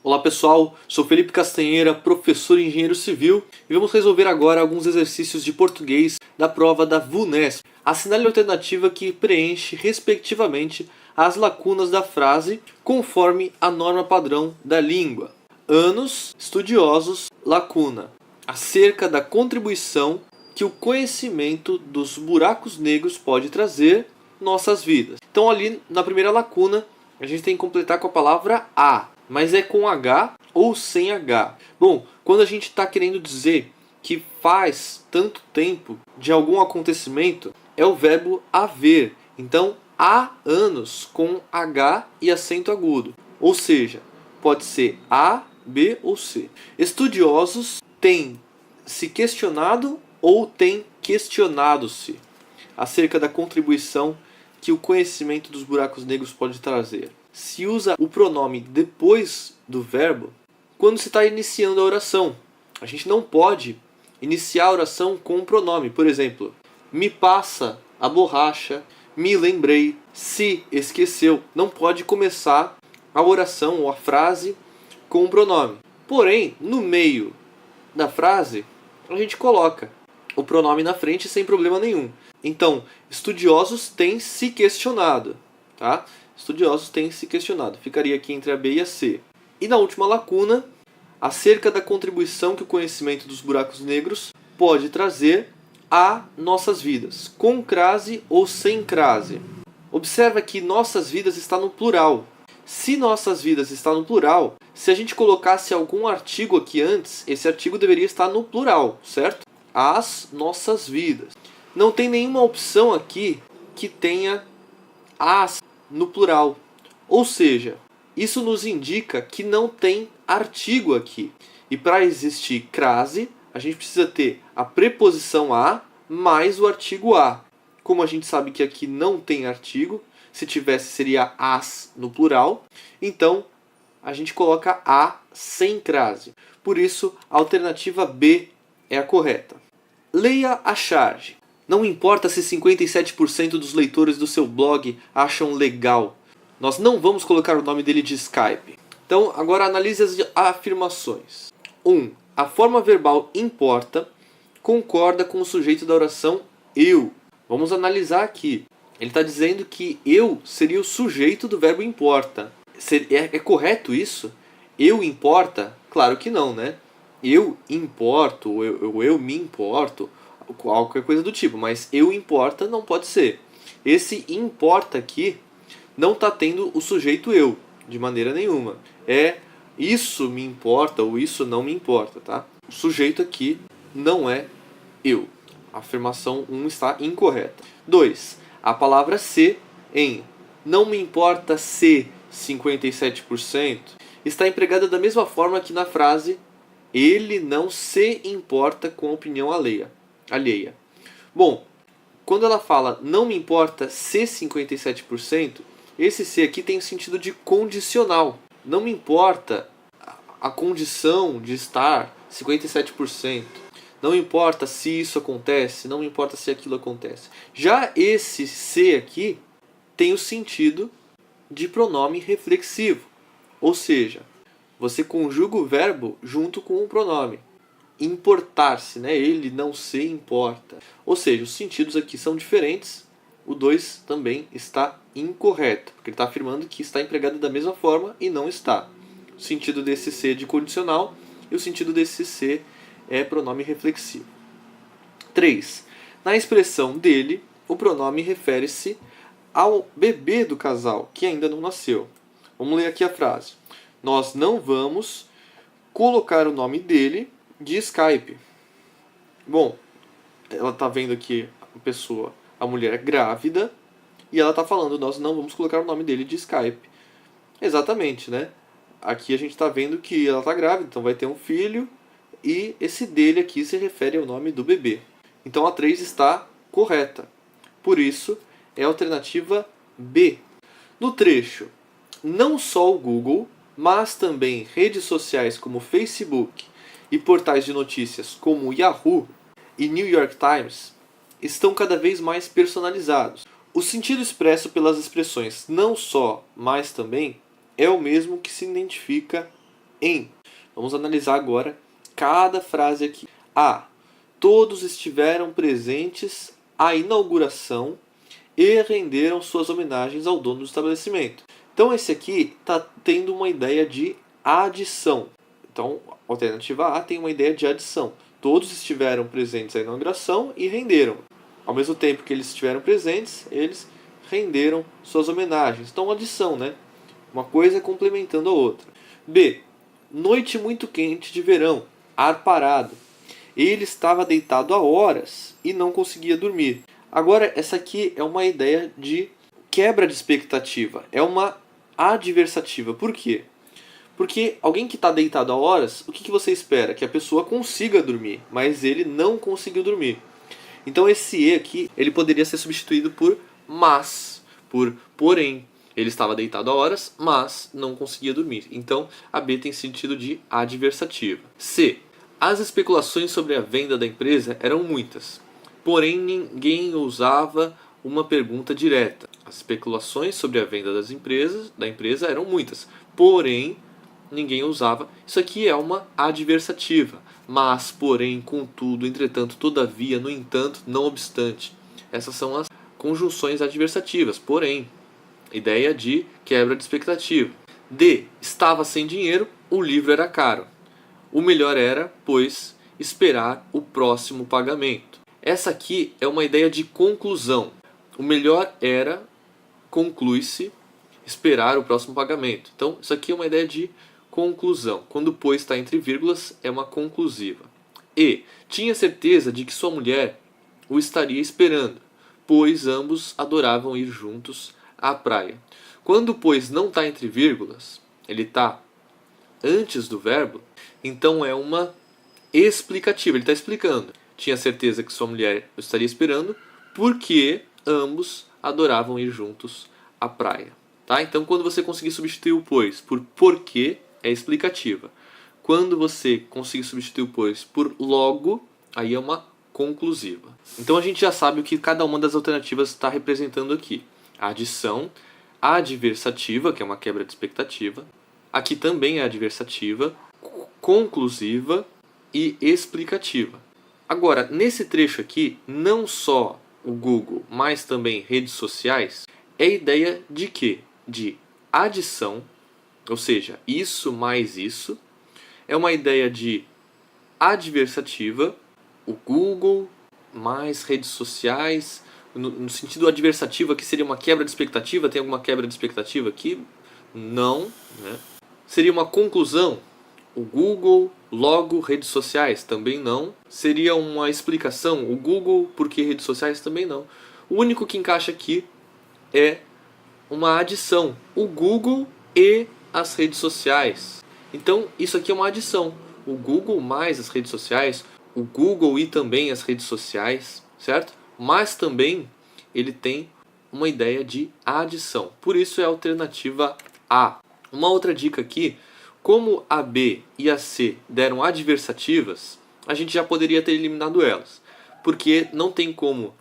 Olá pessoal, sou Felipe Castanheira, professor e engenheiro civil, e vamos resolver agora alguns exercícios de português da prova da VUNESP. Assinale a alternativa que preenche, respectivamente, as lacunas da frase conforme a norma padrão da língua. Anos estudiosos, lacuna, acerca da contribuição que o conhecimento dos buracos negros pode trazer em nossas vidas. Então ali na primeira lacuna a gente tem que completar com a palavra a, mas é com H ou sem H. Bom, quando a gente está querendo dizer que faz tanto tempo de algum acontecimento, é o verbo haver. Então, há anos com H e acento agudo. Ou seja, pode ser A, B ou C. Estudiosos têm se questionado ou têm questionado-se acerca da contribuição que o conhecimento dos buracos negros pode trazer. Se usa o pronome depois do verbo quando se está iniciando a oração. A gente não pode iniciar a oração com um pronome. Por exemplo, me passa a borracha, me lembrei, se esqueceu. Não pode começar a oração ou a frase com um pronome. Porém, no meio da frase, a gente coloca o pronome na frente sem problema nenhum. Então, estudiosos têm se questionado, tá? Estudiosos têm se questionado. Ficaria aqui entre a B e a C. E na última lacuna, acerca da contribuição que o conhecimento dos buracos negros pode trazer a nossas vidas, com crase ou sem crase. Observa que nossas vidas está no plural. Se nossas vidas está no plural, se a gente colocasse algum artigo aqui antes, esse artigo deveria estar no plural, certo? As nossas vidas. Não tem nenhuma opção aqui que tenha as no plural. Ou seja, isso nos indica que não tem artigo aqui. E para existir crase, a gente precisa ter a preposição a mais o artigo a. Como a gente sabe que aqui não tem artigo, se tivesse seria as no plural, então a gente coloca a sem crase. Por isso, a alternativa B é a correta. Leia a charge. Não importa se 57% dos leitores do seu blog acham legal. Nós não vamos colocar o nome dele de Skype. Então, agora analise as afirmações. 1. A forma verbal importa concorda com o sujeito da oração eu. Vamos analisar aqui. Ele está dizendo que eu seria o sujeito do verbo importa. É correto isso? Eu importa? Claro que não, né? Eu importo, ou eu me importo, qualquer coisa do tipo, mas eu importa não pode ser. Esse importa aqui não está tendo o sujeito eu, de maneira nenhuma. É isso me importa ou isso não me importa, tá? O sujeito aqui não é eu. A afirmação 1 está incorreta. 2. A palavra se em não me importa se 57% está empregada da mesma forma que na frase ele não se importa com a opinião alheia. Bom, quando ela fala não me importa se 57%, esse se aqui tem o sentido de condicional. Não me importa a condição de estar 57%. Não importa se isso acontece, não importa se aquilo acontece. Já esse se aqui tem o sentido de pronome reflexivo. Ou seja, você conjuga o verbo junto com o pronome. Importar-se, né? Ele não se importa. Ou seja, os sentidos aqui são diferentes. O 2 também está incorreto, porque ele está afirmando que está empregado da mesma forma e não está. O sentido desse se é de condicional e o sentido desse se é pronome reflexivo. 3. Na expressão dele, o pronome refere-se ao bebê do casal, que ainda não nasceu. Vamos ler aqui a frase. Nós não vamos colocar o nome dele de Skype. Bom, ela está vendo aqui a mulher grávida, e ela está falando, nós não vamos colocar o nome dele de Skype. Exatamente, né? Aqui a gente está vendo que ela está grávida, então vai ter um filho, e esse dele aqui se refere ao nome do bebê. Então a 3 está correta. Por isso, é a alternativa B. No trecho, não só o Google, mas também redes sociais como Facebook e portais de notícias como Yahoo e New York Times estão cada vez mais personalizados. O sentido expresso pelas expressões não só, mas também é o mesmo que se identifica em. Vamos analisar agora cada frase aqui. A. Todos estiveram presentes à inauguração e renderam suas homenagens ao dono do estabelecimento. Então esse aqui está tendo uma ideia de adição. Então, a alternativa A tem uma ideia de adição. Todos estiveram presentes à inauguração e renderam. Ao mesmo tempo que eles estiveram presentes, eles renderam suas homenagens. Então, adição, né? Uma coisa complementando a outra. B. Noite muito quente de verão, ar parado. Ele estava deitado há horas e não conseguia dormir. Agora, essa aqui é uma ideia de quebra de expectativa. É uma adversativa. Por quê? Porque alguém que está deitado há horas, o que você espera? Que a pessoa consiga dormir, mas ele não conseguiu dormir. Então esse E aqui, ele poderia ser substituído por mas, por porém. Ele estava deitado há horas, mas não conseguia dormir. Então a B tem sentido de adversativa. C. As especulações sobre a venda da empresa eram muitas, porém ninguém ousava uma pergunta direta. As especulações sobre a venda da empresa eram muitas, porém ninguém usava. Isso aqui é uma adversativa. Mas, porém, contudo, entretanto, todavia, no entanto, não obstante. Essas são as conjunções adversativas. Porém, ideia de quebra de expectativa. D. Estava sem dinheiro, o livro era caro. O melhor era, pois, esperar o próximo pagamento. Essa aqui é uma ideia de conclusão. O melhor era, conclui-se, esperar o próximo pagamento. Então, isso aqui é uma ideia de conclusão. Quando o pois está entre vírgulas, é uma conclusiva. E. Tinha certeza de que sua mulher o estaria esperando, pois ambos adoravam ir juntos à praia. Quando o pois não está entre vírgulas, ele está antes do verbo, então é uma explicativa. Ele está explicando. Tinha certeza que sua mulher o estaria esperando, porque ambos adoravam ir juntos à praia. Tá? Então, quando você conseguir substituir o pois por porque, é explicativa. Quando você conseguir substituir o pois por logo, aí é uma conclusiva. Então a gente já sabe o que cada uma das alternativas está representando aqui. A adição, a adversativa, que é uma quebra de expectativa. Aqui também é adversativa, conclusiva e explicativa. Agora, nesse trecho aqui, não só o Google, mas também redes sociais, é ideia de quê? De adição, ou seja, isso mais isso. É uma ideia de adversativa, o Google mais redes sociais, no sentido adversativo aqui seria uma quebra de expectativa. Tem alguma quebra de expectativa aqui? Não, né? Seria uma conclusão, o Google, logo redes sociais, também não. Seria uma explicação, o Google, porque redes sociais, também não. O único que encaixa aqui é uma adição, o Google e as redes sociais. Então isso aqui é uma adição, o Google mais as redes sociais, o Google e também as redes sociais, certo? Mas também ele tem uma ideia de adição, por isso é a alternativa A. Uma outra dica aqui, como a B e a C deram adversativas, a gente já poderia ter eliminado elas, porque não tem como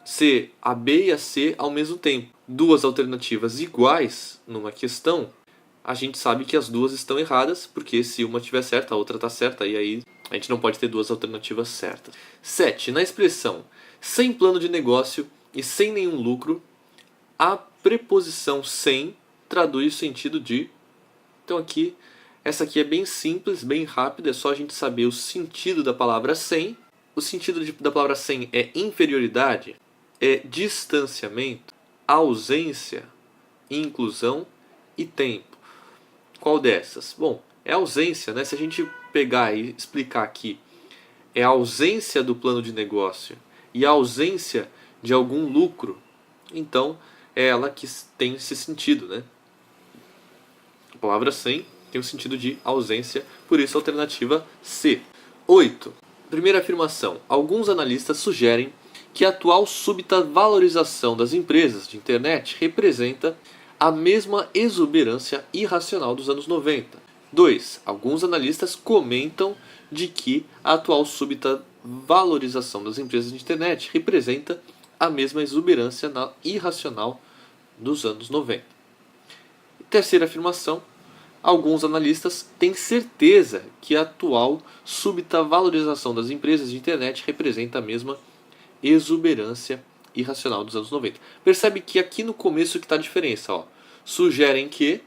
ser a B e a C ao mesmo tempo. Duas alternativas iguais numa questão, a gente sabe que as duas estão erradas, porque se uma estiver certa, a outra está certa, e aí a gente não pode ter duas alternativas certas. 7. Na expressão sem plano de negócio e sem nenhum lucro, a preposição sem traduz o sentido de. Então aqui, essa aqui é bem simples, bem rápida, é só a gente saber o sentido da palavra sem. O sentido da palavra sem é inferioridade, é distanciamento, ausência, inclusão e tempo. Qual dessas? Bom, é ausência, né? Se a gente pegar e explicar aqui, é a ausência do plano de negócio e a ausência de algum lucro, então é ela que tem esse sentido, né? A palavra sem tem o sentido de ausência, por isso a alternativa C. 8. Primeira afirmação. Alguns analistas sugerem que a atual súbita valorização das empresas de internet representa a mesma exuberância irracional dos anos 90. 2. Alguns analistas comentam de que a atual súbita valorização das empresas de internet representa a mesma exuberância irracional dos anos 90. Terceira afirmação. Alguns analistas têm certeza que a atual súbita valorização das empresas de internet representa a mesma exuberância irracional dos anos 90. Percebe que aqui no começo que está a diferença. Ó. Sugerem que,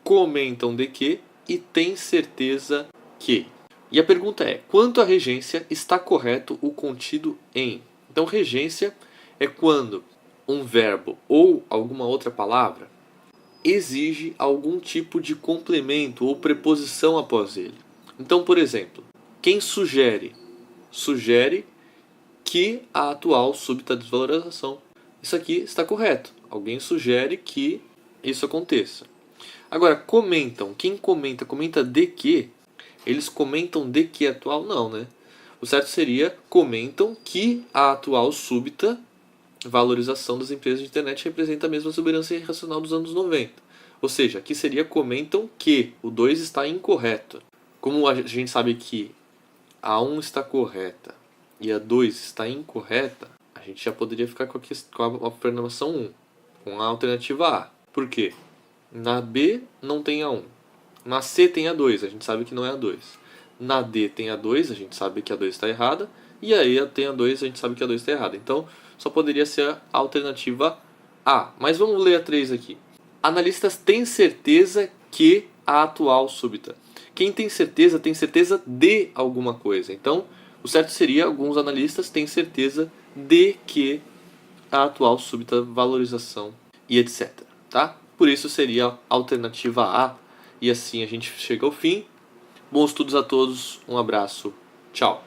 comentam de que e têm certeza que. E a pergunta é, quanto à regência está correto o contido em? Então regência é quando um verbo ou alguma outra palavra exige algum tipo de complemento ou preposição após ele. Então, por exemplo, quem sugere? Sugere que a atual súbita desvalorização. Isso aqui está correto. Alguém sugere que isso aconteça. Agora, comentam. Quem comenta? Comenta de que? Eles comentam de que atual? Não, né? O certo seria comentam que a atual súbita valorização das empresas de internet representa a mesma exuberância irracional dos anos 90. Ou seja, aqui seria comentam que o 2 está incorreto. Como a gente sabe que a 1 está correta e a 2 está incorreta, a gente já poderia ficar com a afirmação 1, com a alternativa A. Por quê? Na B não tem a 1. Na C tem a 2, a gente sabe que não é a 2. Na D tem a 2, a gente sabe que a 2 está errada. E aí tem a 2, a gente sabe que a 2 está errada. Então, só poderia ser a alternativa A. Mas vamos ler a 3 aqui. Analistas têm certeza que a atual súbita. Quem tem certeza de alguma coisa. Então, o certo seria, alguns analistas têm certeza de que a atual súbita valorização e etc. Tá? Por isso seria a alternativa A. E assim a gente chega ao fim. Bons estudos a todos. Um abraço. Tchau.